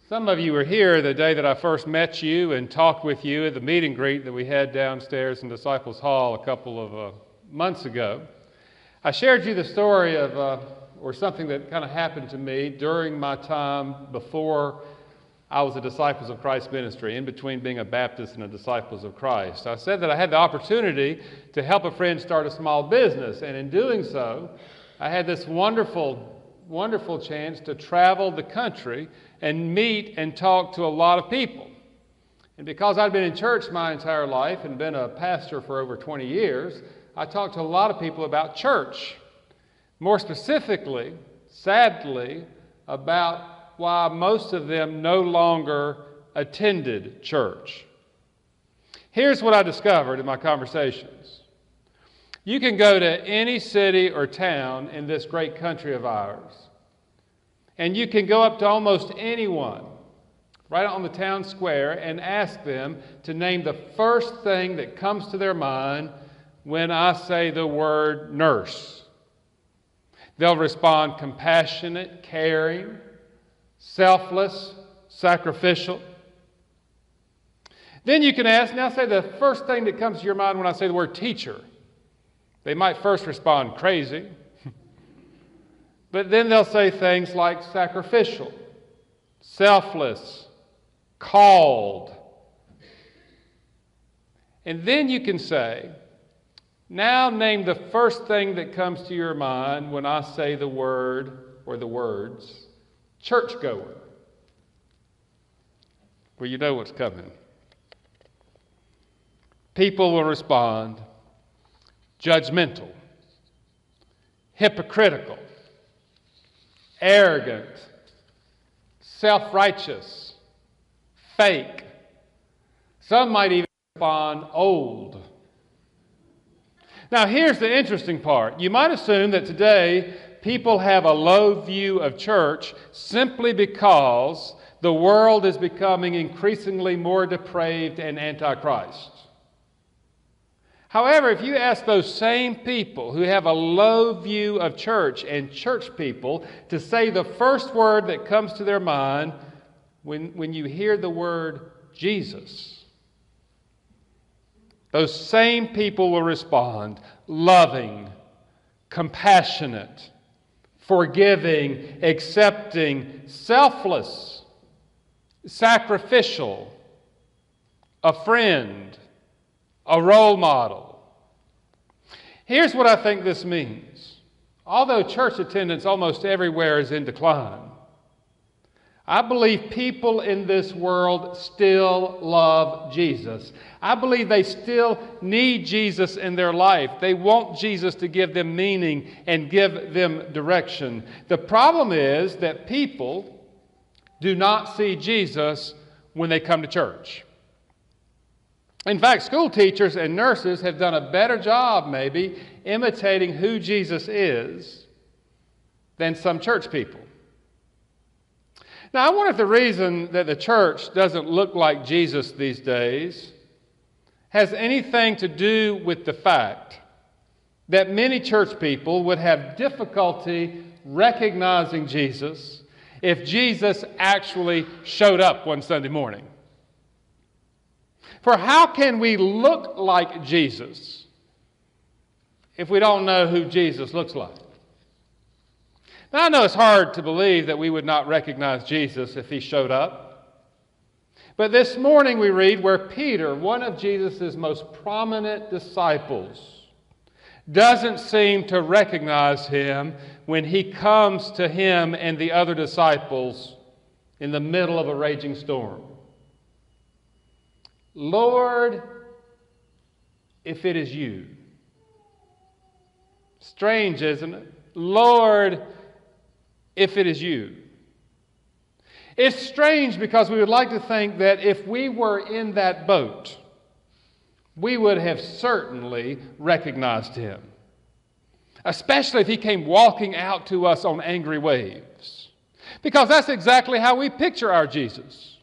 Some of you were here the day that I first met you and talked with you at the meet and greet that we had downstairs in Disciples Hall a couple of months ago. I shared you the story of something that kind of happened to me during my time before I was a Disciples of Christ ministry, in between being a Baptist and a Disciples of Christ. I said that I had the opportunity to help a friend start a small business, and in doing so, I had this wonderful chance to travel the country and meet and talk to a lot of people. And because I'd been in church my entire life and been a pastor for over 20 years, I talked to a lot of people about church. More specifically, sadly, about why most of them no longer attended church. Here's what I discovered in my conversations. You can go to any city or town in this great country of ours, and you can go up to almost anyone right on the town square and ask them to name the first thing that comes to their mind when I say the word nurse. They'll respond compassionate, caring, selfless, sacrificial. Then you can ask, now say the first thing that comes to your mind when I say the word teacher. They might first respond crazy, but then they'll say things like sacrificial, selfless, called. And then you can say, now name the first thing that comes to your mind when I say the word or the words, churchgoer. Well, you know what's coming. People will respond, judgmental, hypocritical, arrogant, self-righteous, fake. Some might even respond old. Now here's the interesting part. You might assume that today people have a low view of church simply because the world is becoming increasingly more depraved and antichrist. However, if you ask those same people who have a low view of church and church people to say the first word that comes to their mind when you hear the word Jesus, those same people will respond loving, compassionate, forgiving, accepting, selfless, sacrificial, a friend, a role model. Here's what I think this means. Although church attendance almost everywhere is in decline, I believe people in this world still love Jesus. I believe they still need Jesus in their life. They want Jesus to give them meaning and give them direction. The problem is that people do not see Jesus when they come to church. In fact, school teachers and nurses have done a better job, maybe, imitating who Jesus is than some church people. Now, I wonder if the reason that the church doesn't look like Jesus these days has anything to do with the fact that many church people would have difficulty recognizing Jesus if Jesus actually showed up one Sunday morning. For how can we look like Jesus if we don't know who Jesus looks like? Now, I know it's hard to believe that we would not recognize Jesus if he showed up. But this morning we read where Peter, one of Jesus' most prominent disciples, doesn't seem to recognize him when he comes to him and the other disciples in the middle of a raging storm. Lord, if it is you. Strange, isn't it? Lord, if it is you. It's strange because we would like to think that if we were in that boat, we would have certainly recognized him. Especially if he came walking out to us on angry waves. Because that's exactly how we picture our Jesus.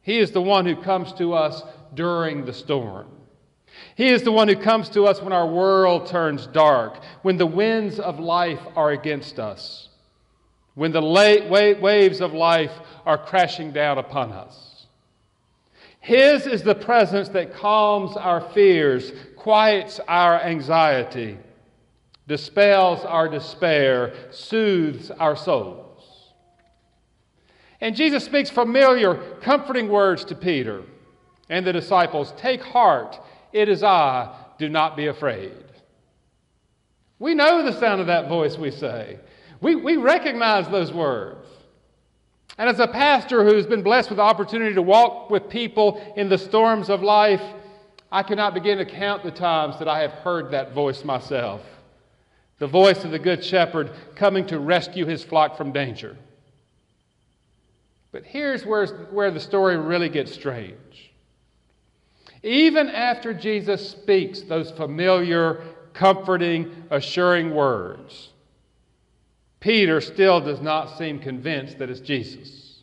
He is the one who comes to us during the storm. He is the one who comes to us when our world turns dark, when the winds of life are against us, when the waves of life are crashing down upon us. His is the presence that calms our fears, quiets our anxiety, dispels our despair, soothes our souls. And Jesus speaks familiar, comforting words to Peter and the disciples. Take heart, it is I, do not be afraid. We know the sound of that voice, we say. We recognize those words. And as a pastor who's been blessed with the opportunity to walk with people in the storms of life, I cannot begin to count the times that I have heard that voice myself. The voice of the Good Shepherd coming to rescue his flock from danger. But here's where the story really gets strange. Even after Jesus speaks those familiar, comforting, assuring words, Peter still does not seem convinced that it's Jesus.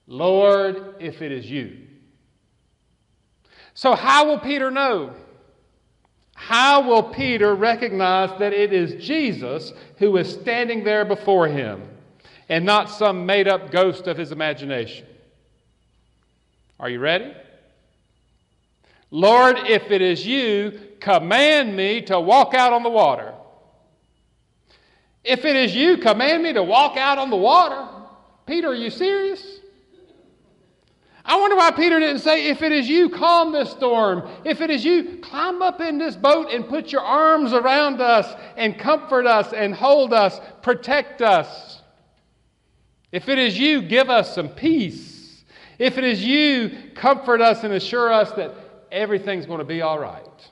Lord, if it is you. So how will Peter know? How will Peter recognize that it is Jesus who is standing there before him and not some made-up ghost of his imagination? Are you ready? Lord, if it is you, command me to walk out on the water. If it is you, command me to walk out on the water. Peter, are you serious? I wonder why Peter didn't say, if it is you, calm this storm. If it is you, climb up in this boat and put your arms around us and comfort us and hold us, protect us. If it is you, give us some peace. If it is you, comfort us and assure us that everything's going to be all right.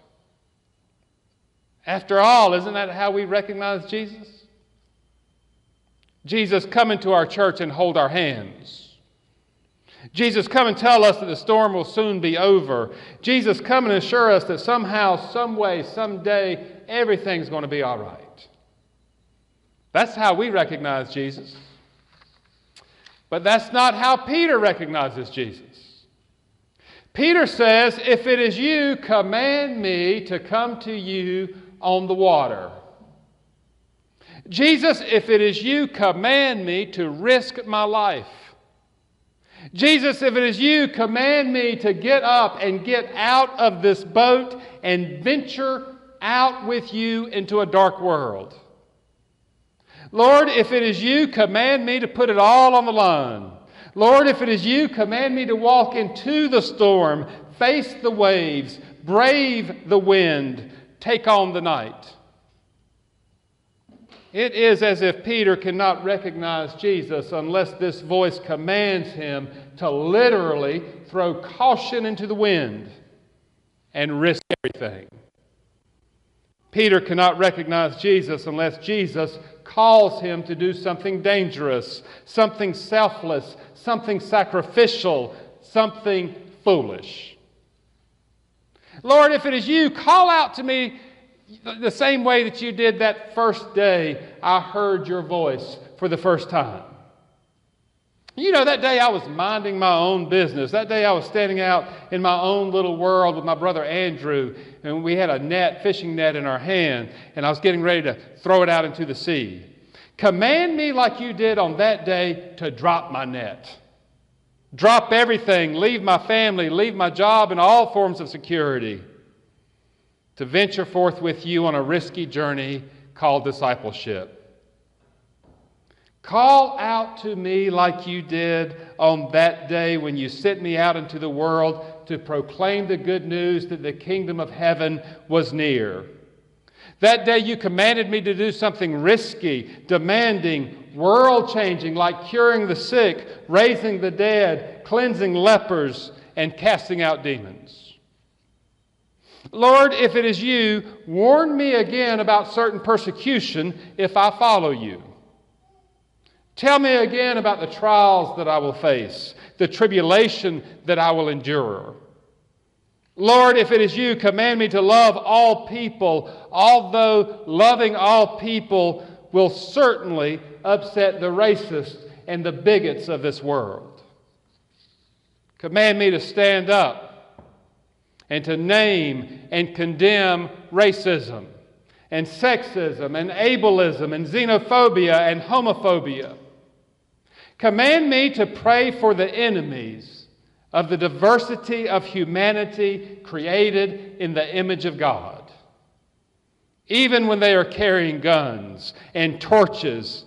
After all, isn't that how we recognize Jesus? Jesus, come into our church and hold our hands. Jesus, come and tell us that the storm will soon be over. Jesus, come and assure us that somehow, some way, someday, everything's going to be all right. That's how we recognize Jesus. But that's not how Peter recognizes Jesus. Peter says, if it is you, command me to come to you on the water. Jesus, if it is you, command me to risk my life. Jesus, if it is you, command me to get up and get out of this boat and venture out with you into a dark world. Lord, if it is you, command me to put it all on the line. Lord, if it is you, command me to walk into the storm, face the waves, brave the wind, take on the night. It is as if Peter cannot recognize Jesus unless this voice commands him to literally throw caution into the wind and risk everything. Peter cannot recognize Jesus unless Jesus calls him to do something dangerous, something selfless, something sacrificial, something foolish. Lord, if it is you, call out to me the same way that you did that first day I heard your voice for the first time. You know, that day I was minding my own business. That day I was standing out in my own little world with my brother Andrew, and we had a fishing net in our hand, and I was getting ready to throw it out into the sea. Command me like you did on that day to drop my net. Drop everything, leave my family, leave my job and all forms of security, to venture forth with you on a risky journey called discipleship. Call out to me like you did on that day when you sent me out into the world to proclaim the good news that the kingdom of heaven was near. That day you commanded me to do something risky, demanding, world-changing, like curing the sick, raising the dead, cleansing lepers, and casting out demons. Lord, if it is you, warn me again about certain persecution if I follow you. Tell me again about the trials that I will face, the tribulation that I will endure. Lord, if it is you, command me to love all people, although loving all people will certainly upset the racists and the bigots of this world. Command me to stand up and to name and condemn racism and sexism and ableism and xenophobia and homophobia. Command me to pray for the enemies of the diversity of humanity created in the image of God, even when they are carrying guns and torches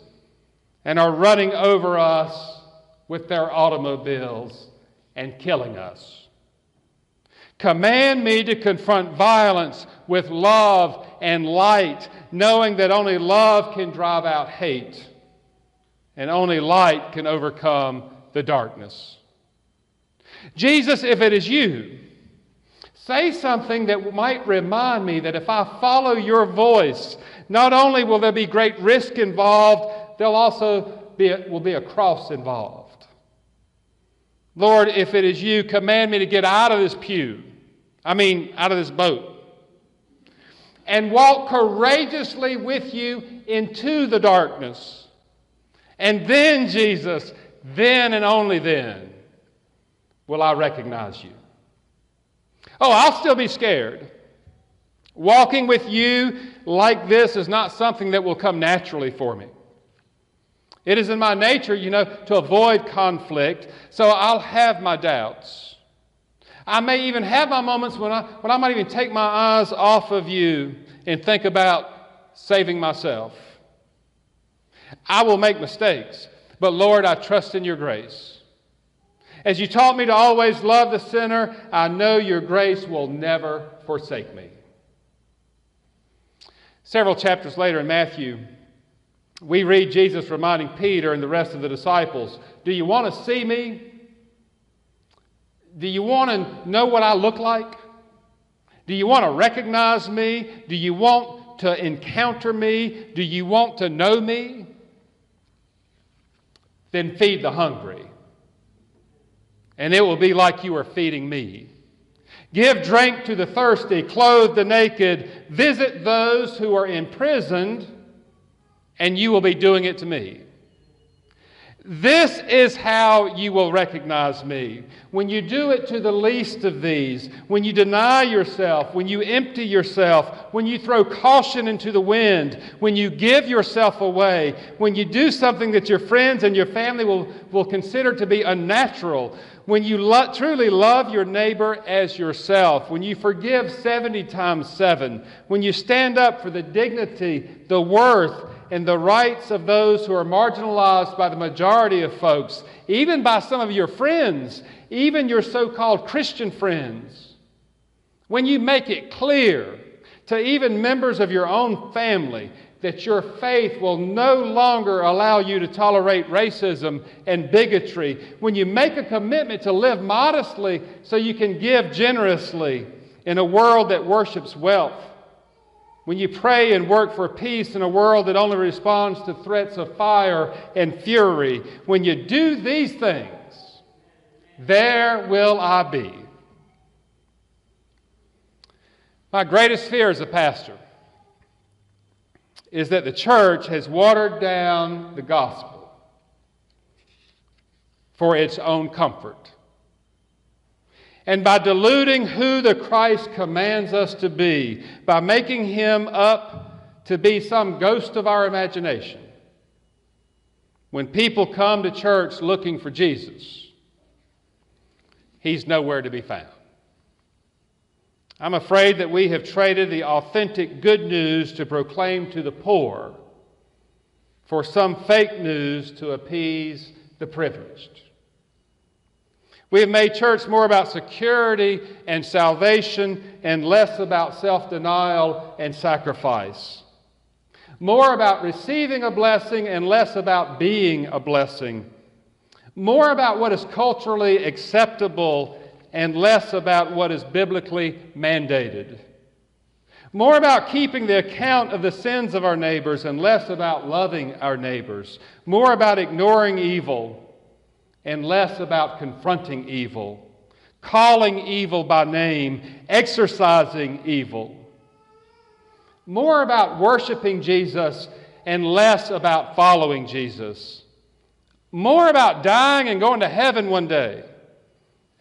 and are running over us with their automobiles and killing us. Command me to confront violence with love and light, knowing that only love can drive out hate and only light can overcome the darkness. Jesus, if it is you, say something that might remind me that if I follow your voice, not only will there be great risk involved, there'll also be a cross involved. Lord, if it is you, command me to get out of this out of this boat, and walk courageously with you into the darkness. And then, Jesus, then and only then will I recognize you. Oh, I'll still be scared. Walking with you like this is not something that will come naturally for me. It is in my nature, to avoid conflict, so I'll have my doubts. I may even have my moments when I might even take my eyes off of you and think about saving myself. I will make mistakes, but Lord, I trust in your grace. As you taught me to always love the sinner, I know your grace will never forsake me. Several chapters later in Matthew, we read Jesus reminding Peter and the rest of the disciples, do you want to see me? Do you want to know what I look like? Do you want to recognize me? Do you want to encounter me? Do you want to know me? Then feed the hungry, and it will be like you are feeding me. Give drink to the thirsty, clothe the naked, visit those who are imprisoned, and you will be doing it to me. This is how you will recognize me. When you do it to the least of these, when you deny yourself, when you empty yourself, when you throw caution into the wind, when you give yourself away, when you do something that your friends and your family will consider to be unnatural, when you truly love your neighbor as yourself, when you forgive 70 times 7, when you stand up for the dignity, the worth, and the rights of those who are marginalized by the majority of folks, even by some of your friends, even your so-called Christian friends, when you make it clear to even members of your own family that your faith will no longer allow you to tolerate racism and bigotry, when you make a commitment to live modestly so you can give generously in a world that worships wealth, when you pray and work for peace in a world that only responds to threats of fire and fury, when you do these things, there will I be. My greatest fear as a pastor is that the church has watered down the gospel for its own comfort. And by diluting who the Christ commands us to be, by making him up to be some ghost of our imagination, when people come to church looking for Jesus, he's nowhere to be found. I'm afraid that we have traded the authentic good news to proclaim to the poor for some fake news to appease the privileged. We have made church more about security and salvation and less about self-denial and sacrifice. More about receiving a blessing and less about being a blessing. More about what is culturally acceptable and less about what is biblically mandated. More about keeping the account of the sins of our neighbors and less about loving our neighbors. More about ignoring evil and less about confronting evil, calling evil by name, exorcising evil. More about worshiping Jesus and less about following Jesus. More about dying and going to heaven one day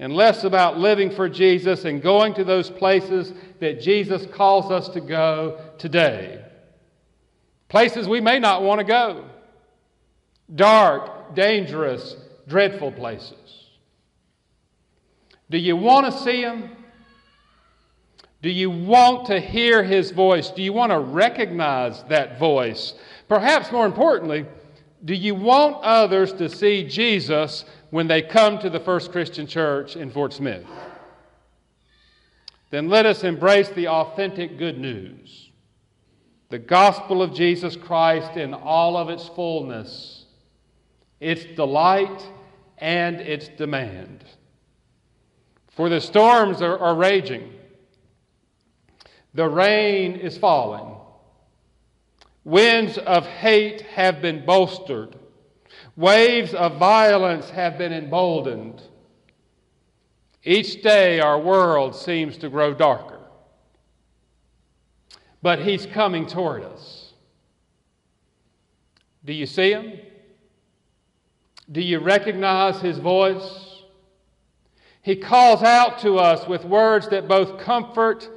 and less about living for Jesus and going to those places that Jesus calls us to go today. Places we may not want to go. Dark, dangerous, dreadful places? Do you want to see Him? Do you want to hear His voice? Do you want to recognize that voice? Perhaps more importantly, do you want others to see Jesus when they come to the First Christian Church in Fort Smith? Then let us embrace the authentic good news, the gospel of Jesus Christ in all of its fullness, its delight and its demand. For the storms are raging. The rain is falling. Winds of hate have been bolstered. Waves of violence have been emboldened. Each day our world seems to grow darker. But He's coming toward us. Do you see Him? Do you recognize His voice? He calls out to us with words that both comfort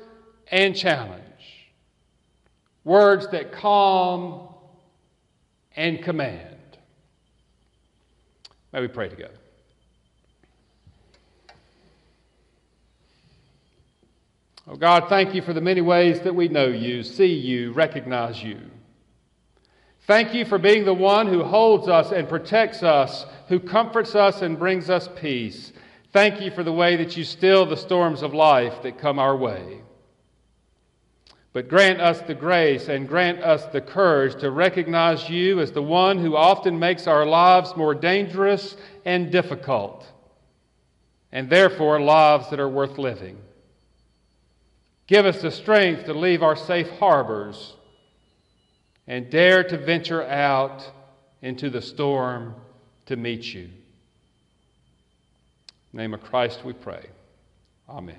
and challenge. Words that calm and command. May we pray together. Oh God, thank You for the many ways that we know You, see You, recognize You. Thank You for being the one who holds us and protects us, who comforts us and brings us peace. Thank You for the way that You still the storms of life that come our way. But grant us the grace and grant us the courage to recognize You as the one who often makes our lives more dangerous and difficult, and therefore lives that are worth living. Give us the strength to leave our safe harbors and dare to venture out into the storm to meet You. In the name of Christ we pray. Amen.